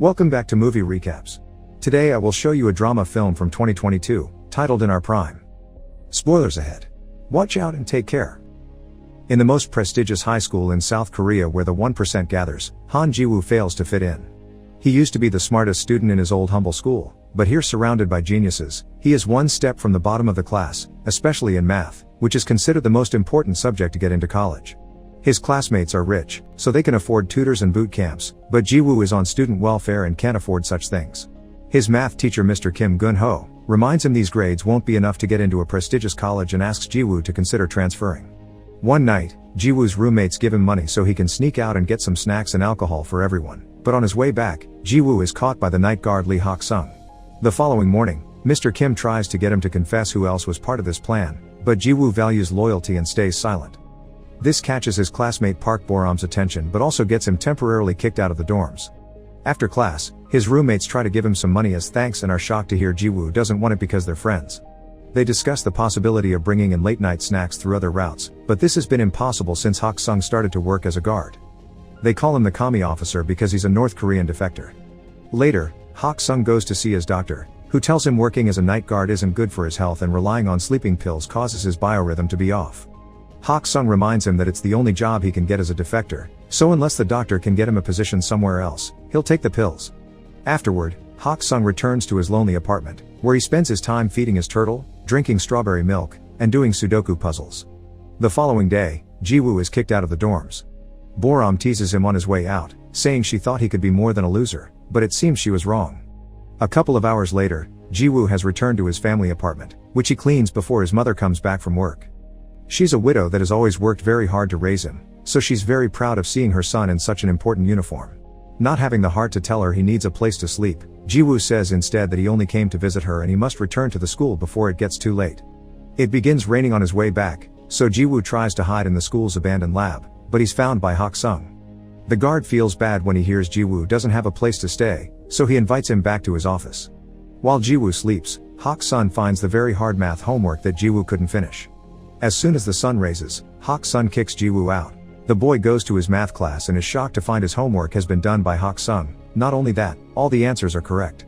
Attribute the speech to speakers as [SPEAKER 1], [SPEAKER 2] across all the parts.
[SPEAKER 1] Welcome back to Movie Recaps. Today I will show you a drama film from 2022, titled In Our Prime. Spoilers ahead. Watch out and take care. In the most prestigious high school in South Korea where the 1% gathers, Han Ji-woo fails to fit in. He used to be the smartest student in his old humble school, but here surrounded by geniuses, he is one step from the bottom of the class, especially in math, which is considered the most important subject to get into college. His classmates are rich, so they can afford tutors and boot camps, but Ji-woo is on student welfare and can't afford such things. His math teacher Mr. Kim Gun-ho reminds him these grades won't be enough to get into a prestigious college and asks Ji-woo to consider transferring. One night, Ji-woo's roommates give him money so he can sneak out and get some snacks and alcohol for everyone, but on his way back, Ji-woo is caught by the night guard Lee Hak-sung. The following morning, Mr. Kim tries to get him to confess who else was part of this plan, but Ji-woo values loyalty and stays silent. This catches his classmate Park Boram's attention but also gets him temporarily kicked out of the dorms. After class, his roommates try to give him some money as thanks and are shocked to hear Ji-woo doesn't want it because they're friends. They discuss the possibility of bringing in late-night snacks through other routes, but this has been impossible since Hak-sung started to work as a guard. They call him the commie officer because he's a North Korean defector. Later, Hak-sung goes to see his doctor, who tells him working as a night guard isn't good for his health and relying on sleeping pills causes his biorhythm to be off. Hak-sung reminds him that it's the only job he can get as a defector, so unless the doctor can get him a position somewhere else, he'll take the pills. Afterward, Hak-sung returns to his lonely apartment, where he spends his time feeding his turtle, drinking strawberry milk, and doing Sudoku puzzles. The following day, Ji-woo is kicked out of the dorms. Boram teases him on his way out, saying she thought he could be more than a loser, but it seems she was wrong. A couple of hours later, Ji-woo has returned to his family apartment, which he cleans before his mother comes back from work. She's a widow that has always worked very hard to raise him, so she's very proud of seeing her son in such an important uniform. Not having the heart to tell her he needs a place to sleep, Ji-woo says instead that he only came to visit her and he must return to the school before it gets too late. It begins raining on his way back, so Ji-woo tries to hide in the school's abandoned lab, but he's found by Hak-sung. The guard feels bad when he hears Ji-woo doesn't have a place to stay, so he invites him back to his office. While Ji-woo sleeps, Hak-sung finds the very hard math homework that Ji-woo couldn't finish. As soon as the sun raises, Hak-sung kicks Ji-woo out. The boy goes to his math class and is shocked to find his homework has been done by Hak-sung. Not only that, all the answers are correct.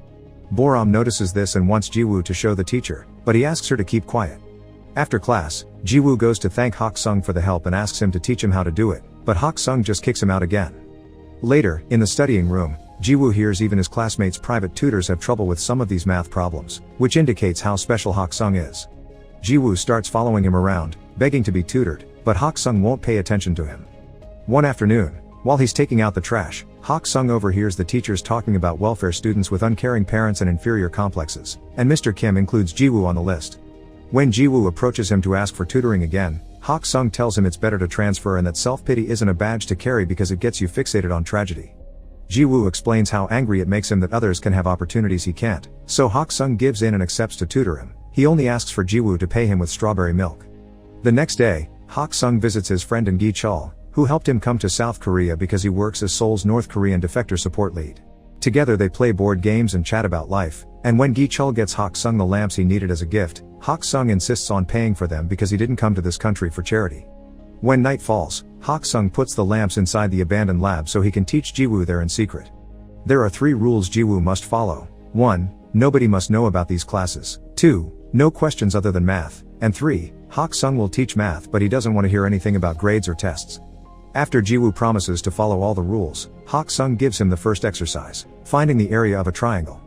[SPEAKER 1] Boram notices this and wants Ji-woo to show the teacher, but he asks her to keep quiet. After class, Ji-woo goes to thank Hak-sung for the help and asks him to teach him how to do it, but Hak-sung just kicks him out again. Later, in the studying room, Ji-woo hears even his classmates' private tutors have trouble with some of these math problems, which indicates how special Hak-sung is. Ji-woo starts following him around, begging to be tutored, but Hak-sung won't pay attention to him. One afternoon, while he's taking out the trash, Hak-sung overhears the teachers talking about welfare students with uncaring parents and inferior complexes, and Mr. Kim includes Ji-woo on the list. When Ji-woo approaches him to ask for tutoring again, Hak-sung tells him it's better to transfer and that self-pity isn't a badge to carry because it gets you fixated on tragedy. Ji-woo explains how angry it makes him that others can have opportunities he can't, so Hak-sung gives in and accepts to tutor him. He only asks for Ji-woo to pay him with strawberry milk. The next day, Hak-sung visits his friend In Gi-chul, who helped him come to South Korea because he works as Seoul's North Korean defector support lead. Together they play board games and chat about life, and when Gi-chul gets Hak-sung the lamps he needed as a gift, Hak-sung insists on paying for them because he didn't come to this country for charity. When night falls, Hak-sung puts the lamps inside the abandoned lab so he can teach Ji-woo there in secret. There are 3 rules Ji-woo must follow. 1. Nobody must know about these classes. 2. No questions other than math. And 3. Hak-sung will teach math but he doesn't want to hear anything about grades or tests. After Ji-woo promises to follow all the rules, Hak-sung gives him the first exercise, finding the area of a triangle.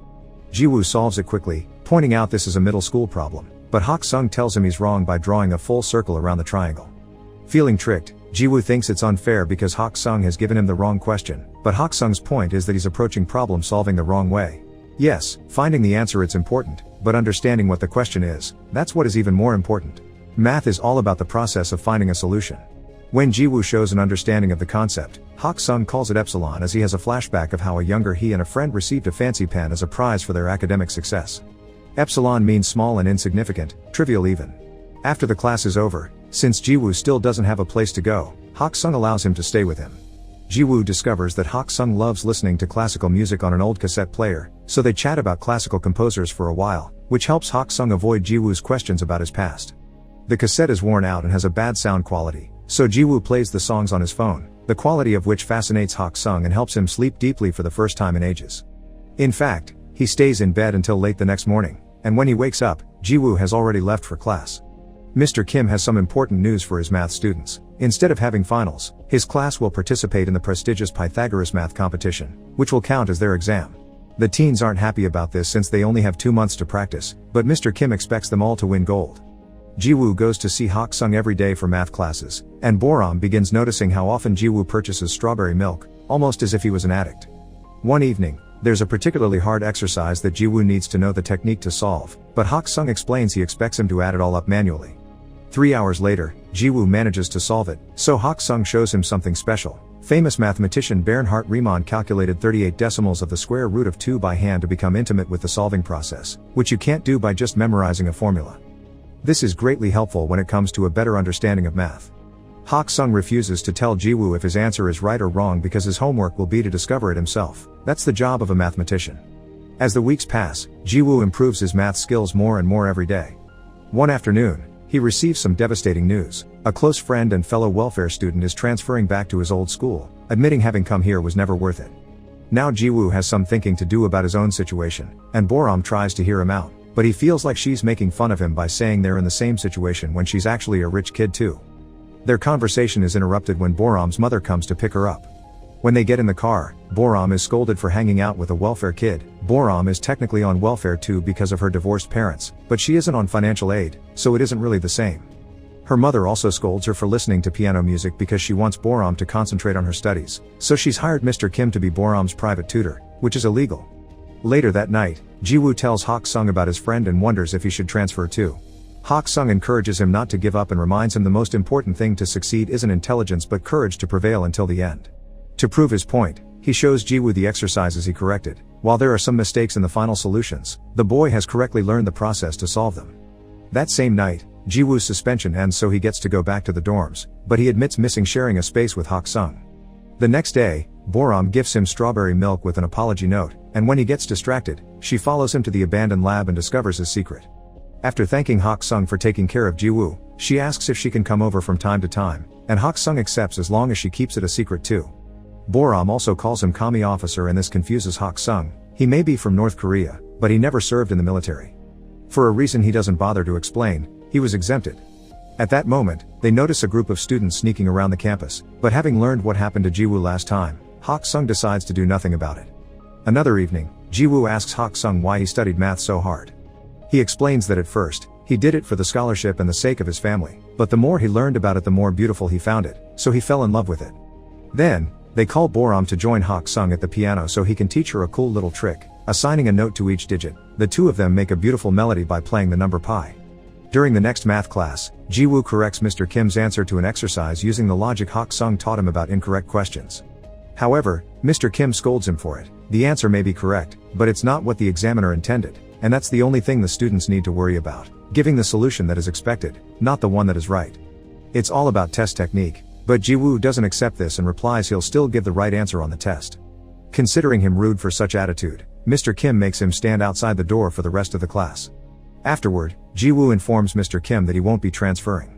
[SPEAKER 1] Ji-woo solves it quickly, pointing out this is a middle school problem, but Hak-sung tells him he's wrong by drawing a full circle around the triangle. Feeling tricked, Ji-woo thinks it's unfair because Hak-sung has given him the wrong question, but Hak-sung's point is that he's approaching problem solving the wrong way. Yes, finding the answer it's important, but understanding what the question is, that's what is even more important. Math is all about the process of finding a solution. When Ji-woo shows an understanding of the concept, Hak-sung calls it Epsilon as he has a flashback of how a younger he and a friend received a fancy pen as a prize for their academic success. Epsilon means small and insignificant, trivial even. After the class is over, since Ji-woo still doesn't have a place to go, Hak-sung allows him to stay with him. Ji-woo discovers that Hak-sung loves listening to classical music on an old cassette player, so they chat about classical composers for a while, which helps Hak-sung avoid Ji-woo's questions about his past. The cassette is worn out and has a bad sound quality, so Ji-woo plays the songs on his phone, the quality of which fascinates Hak-sung and helps him sleep deeply for the first time in ages. In fact, he stays in bed until late the next morning, and when he wakes up, Jiwoo has already left for class. Mr. Kim has some important news for his math students. Instead of having finals, his class will participate in the prestigious Pythagoras math competition, which will count as their exam. The teens aren't happy about this since they only have 2 months to practice, but Mr. Kim expects them all to win gold. Jiwoo goes to see Hak-sung every day for math classes, and Boram begins noticing how often Jiwoo purchases strawberry milk, almost as if he was an addict. One evening, there's a particularly hard exercise that Jiwoo needs to know the technique to solve, but Hak-sung explains he expects him to add it all up manually. 3 hours later, Jiwoo manages to solve it, so Hak-sung shows him something special. Famous mathematician Bernhard Riemann calculated 38 decimals of the square root of 2 by hand to become intimate with the solving process, which you can't do by just memorizing a formula. This is greatly helpful when it comes to a better understanding of math. Hak-sung refuses to tell Jiwoo if his answer is right or wrong because his homework will be to discover it himself. That's the job of a mathematician. As the weeks pass, Jiwoo improves his math skills more and more every day. One afternoon, he receives some devastating news. A close friend and fellow welfare student is transferring back to his old school, admitting having come here was never worth it. Now Jiwoo has some thinking to do about his own situation, and Boram tries to hear him out, but he feels like she's making fun of him by saying they're in the same situation when she's actually a rich kid too. Their conversation is interrupted when Boram's mother comes to pick her up. When they get in the car, Boram is scolded for hanging out with a welfare kid. Boram is technically on welfare too because of her divorced parents, but she isn't on financial aid, so it isn't really the same. Her mother also scolds her for listening to piano music because she wants Boram to concentrate on her studies, so she's hired Mr. Kim to be Boram's private tutor, which is illegal. Later that night, Jiwoo tells Hak-sung about his friend and wonders if he should transfer too. Hak-sung encourages him not to give up and reminds him the most important thing to succeed isn't intelligence but courage to prevail until the end. To prove his point, he shows Jiwoo the exercises he corrected. While there are some mistakes in the final solutions, the boy has correctly learned the process to solve them. That same night, Jiwoo's suspension ends so he gets to go back to the dorms, but he admits missing sharing a space with Hak-sung. The next day, Boram gifts him strawberry milk with an apology note, and when he gets distracted, she follows him to the abandoned lab and discovers his secret. After thanking Hak-sung for taking care of Jiwoo, she asks if she can come over from time to time, and Hak-sung accepts as long as she keeps it a secret too. Boram also calls him Kami officer and this confuses Hak-sung. He may be from North Korea, but he never served in the military. For a reason he doesn't bother to explain, he was exempted. At that moment, they notice a group of students sneaking around the campus, but having learned what happened to Jiwoo last time, Hak-sung decides to do nothing about it. Another evening, Jiwoo asks Hak-sung why he studied math so hard. He explains that at first, he did it for the scholarship and the sake of his family, but the more he learned about it the more beautiful he found it, so he fell in love with it. Then, they call Boram to join Hak-sung at the piano so he can teach her a cool little trick, assigning a note to each digit. The two of them make a beautiful melody by playing the number pi. During the next math class, Jiwoo corrects Mr. Kim's answer to an exercise using the logic Hak-sung taught him about incorrect questions. However, Mr. Kim scolds him for it. The answer may be correct, but it's not what the examiner intended, and that's the only thing the students need to worry about, giving the solution that is expected, not the one that is right. It's all about test technique, but Jiwoo doesn't accept this and replies he'll still give the right answer on the test. Considering him rude for such attitude, Mr. Kim makes him stand outside the door for the rest of the class. Afterward, Jiwoo informs Mr. Kim that he won't be transferring.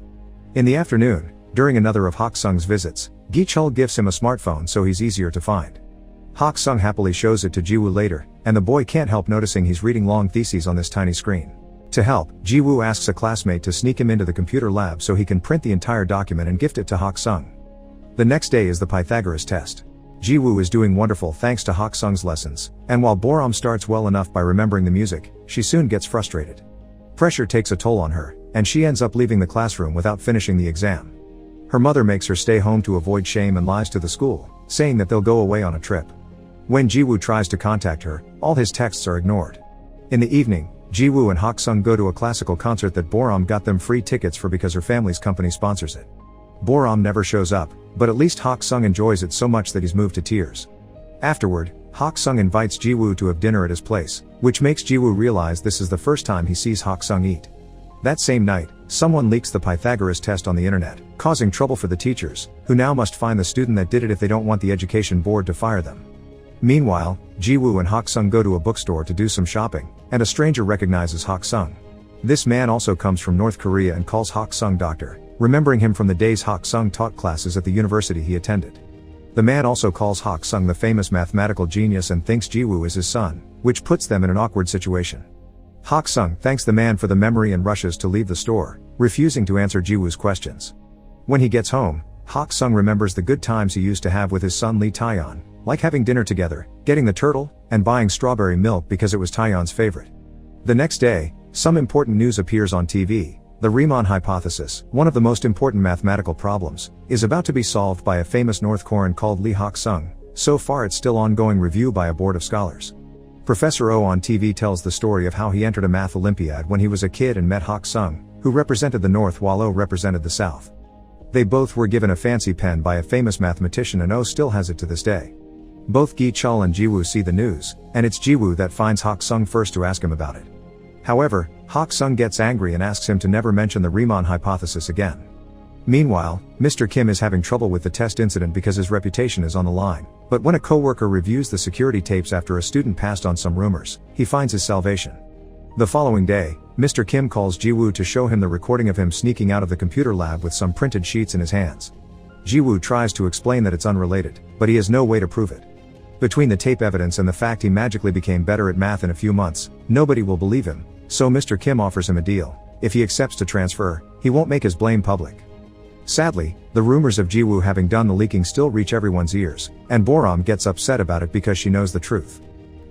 [SPEAKER 1] In the afternoon, during another of Hak-sung's visits, Gi-chul gifts him a smartphone so he's easier to find. Hak-sung happily shows it to Jiwoo later, and the boy can't help noticing he's reading long theses on this tiny screen. To help, Jiwoo asks a classmate to sneak him into the computer lab so he can print the entire document and gift it to Hak-sung. The next day is the Pythagoras test. Jiwoo is doing wonderful thanks to Hak-sung's lessons, and while Boram starts well enough by remembering the music, she soon gets frustrated. Pressure takes a toll on her, and she ends up leaving the classroom without finishing the exam. Her mother makes her stay home to avoid shame and lies to the school, saying that they'll go away on a trip. When Jiwoo tries to contact her, all his texts are ignored. In the evening, Jiwoo and Hak-sung go to a classical concert that Boram got them free tickets for because her family's company sponsors it. Boram never shows up, but at least Hak-sung enjoys it so much that he's moved to tears. Afterward, Hak-sung invites Jiwoo to have dinner at his place, which makes Jiwoo realize this is the first time he sees Hak-sung eat. That same night, someone leaks the Pythagoras test on the internet, causing trouble for the teachers, who now must find the student that did it if they don't want the education board to fire them. Meanwhile, Jiwoo and Hak-sung go to a bookstore to do some shopping, and a stranger recognizes Hak-sung. This man also comes from North Korea and calls Hak-sung doctor, remembering him from the days Hak-sung taught classes at the university he attended. The man also calls Hak Sung the famous mathematical genius and thinks Jiwoo is his son, which puts them in an awkward situation. Hak Sung thanks the man for the memory and rushes to leave the store, refusing to answer Jiwoo's questions. When he gets home, Hak Sung remembers the good times he used to have with his son Lee Taeyeon, like having dinner together, getting the turtle, and buying strawberry milk because it was Taeyeon's favorite. The next day, some important news appears on TV. The Riemann hypothesis, one of the most important mathematical problems, is about to be solved by a famous North Korean called Lee Hak Sung. So far it's still ongoing review by a board of scholars. Professor Oh on TV tells the story of how he entered a math Olympiad when he was a kid and met Hak Sung, who represented the North while Oh represented the South. They both were given a fancy pen by a famous mathematician and Oh still has it to this day. Both Gi Chul and Jiwoo see the news, and it's Jiwoo that finds Hak Sung first to ask him about it. However, Hak Sung gets angry and asks him to never mention the Riemann hypothesis again. Meanwhile, Mr. Kim is having trouble with the test incident because his reputation is on the line, but when a coworker reviews the security tapes after a student passed on some rumors, he finds his salvation. The following day, Mr. Kim calls Jiwoo to show him the recording of him sneaking out of the computer lab with some printed sheets in his hands. Jiwoo tries to explain that it's unrelated, but he has no way to prove it. Between the tape evidence and the fact he magically became better at math in a few months, nobody will believe him, so Mr. Kim offers him a deal. If he accepts to transfer, he won't make his blame public. Sadly, the rumors of Jiwoo having done the leaking still reach everyone's ears, and Boram gets upset about it because she knows the truth.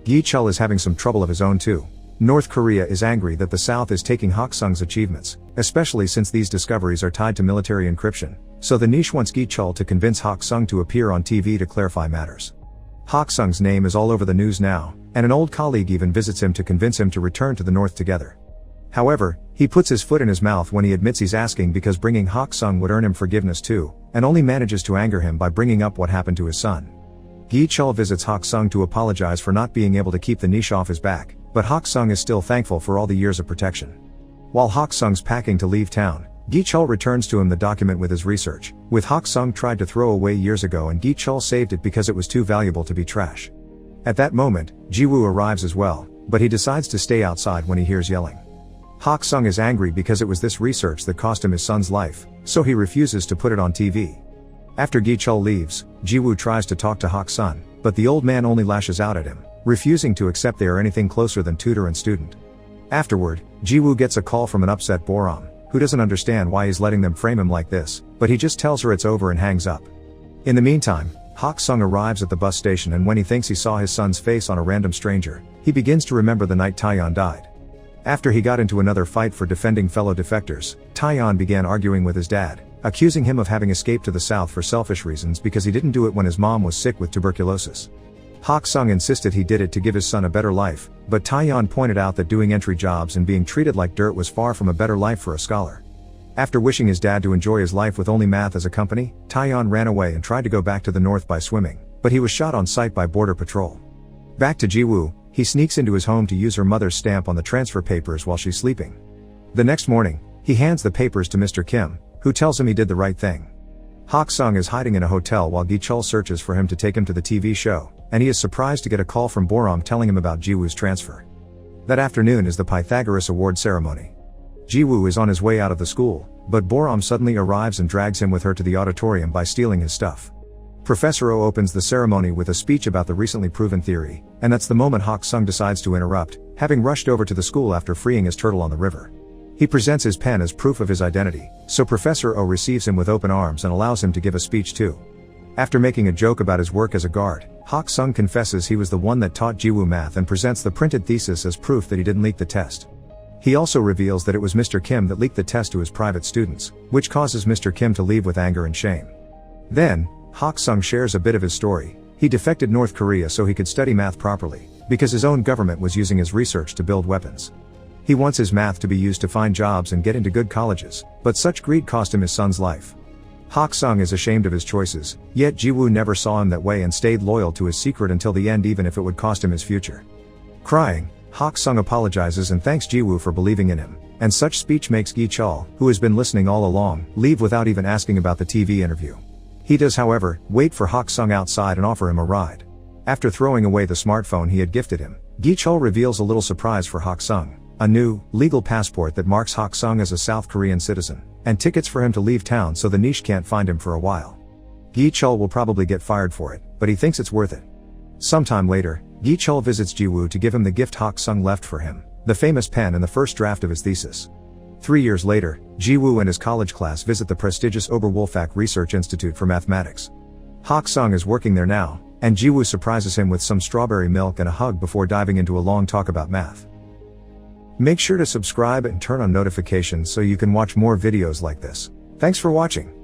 [SPEAKER 1] Gi Chul is having some trouble of his own too. North Korea is angry that the South is taking Hak Sung's achievements, especially since these discoveries are tied to military encryption, so the niche wants Gi Chul to convince Hak Sung to appear on TV to clarify matters. Hak Sung's name is all over the news now, and an old colleague even visits him to convince him to return to the North together. However, he puts his foot in his mouth when he admits he's asking because bringing Hak Sung would earn him forgiveness too, and only manages to anger him by bringing up what happened to his son. Gi Chul visits Hak Sung to apologize for not being able to keep the niche off his back, but Hak Sung is still thankful for all the years of protection. While Hak Sung's packing to leave town, Gi Chul returns to him the document with his research, which Hak Sung tried to throw away years ago and Gi Chul saved it because it was too valuable to be trash. At that moment, Jiwoo arrives as well, but he decides to stay outside when he hears yelling. Hak Sung is angry because it was this research that cost him his son's life, so he refuses to put it on TV. After Gi Chul leaves, Jiwoo tries to talk to Hak Sung, but the old man only lashes out at him, refusing to accept they are anything closer than tutor and student. Afterward, Jiwoo gets a call from an upset Boram, who doesn't understand why he's letting them frame him like this, but he just tells her it's over and hangs up. In the meantime, Hak Sung arrives at the bus station and when he thinks he saw his son's face on a random stranger, he begins to remember the night Taeyeon died. After he got into another fight for defending fellow defectors, Taeyeon began arguing with his dad, accusing him of having escaped to the south for selfish reasons because he didn't do it when his mom was sick with tuberculosis. Hak Sung insisted he did it to give his son a better life, but Taeyeon pointed out that doing entry jobs and being treated like dirt was far from a better life for a scholar. After wishing his dad to enjoy his life with only math as a company, Taeyeon ran away and tried to go back to the north by swimming, but he was shot on sight by border patrol. Back to Jiwoo, he sneaks into his home to use her mother's stamp on the transfer papers while she's sleeping. The next morning, he hands the papers to Mr. Kim, who tells him he did the right thing. Hak Sung is hiding in a hotel while Gi Chul searches for him to take him to the TV show, and he is surprised to get a call from Boram telling him about Jiwoo's transfer. That afternoon is the Pythagoras Award ceremony. Jiwoo is on his way out of the school, but Boram suddenly arrives and drags him with her to the auditorium by stealing his stuff. Professor Oh opens the ceremony with a speech about the recently proven theory, and that's the moment Hak Sung decides to interrupt, having rushed over to the school after freeing his turtle on the river. He presents his pen as proof of his identity, so Professor Oh receives him with open arms and allows him to give a speech too. After making a joke about his work as a guard, Hak Sung confesses he was the one that taught Jiwoo math and presents the printed thesis as proof that he didn't leak the test. He also reveals that it was Mr. Kim that leaked the test to his private students, which causes Mr. Kim to leave with anger and shame. Then, Hak Sung shares a bit of his story. He defected North Korea so he could study math properly, because his own government was using his research to build weapons. He wants his math to be used to find jobs and get into good colleges, but such greed cost him his son's life. Hak Sung is ashamed of his choices, yet Jiwoo never saw him that way and stayed loyal to his secret until the end even if it would cost him his future. Crying, Hak Sung apologizes and thanks Jiwoo for believing in him, and such speech makes Gi Chul, who has been listening all along, leave without even asking about the TV interview. He does however, wait for Hak Sung outside and offer him a ride. After throwing away the smartphone he had gifted him, Gi Chul reveals a little surprise for Hak Sung, a new, legal passport that marks Hak Sung as a South Korean citizen, and tickets for him to leave town so the niche can't find him for a while. Gi Chul will probably get fired for it, but he thinks it's worth it. Sometime later, Gi Chul visits Jiwoo to give him the gift Hak Sung left for him, the famous pen and the first draft of his thesis. 3 years later, Jiwoo and his college class visit the prestigious Oberwolfach Research Institute for Mathematics. Hak Sung is working there now, and Jiwoo surprises him with some strawberry milk and a hug before diving into a long talk about math. Make sure to subscribe and turn on notifications so you can watch more videos like this. Thanks for watching.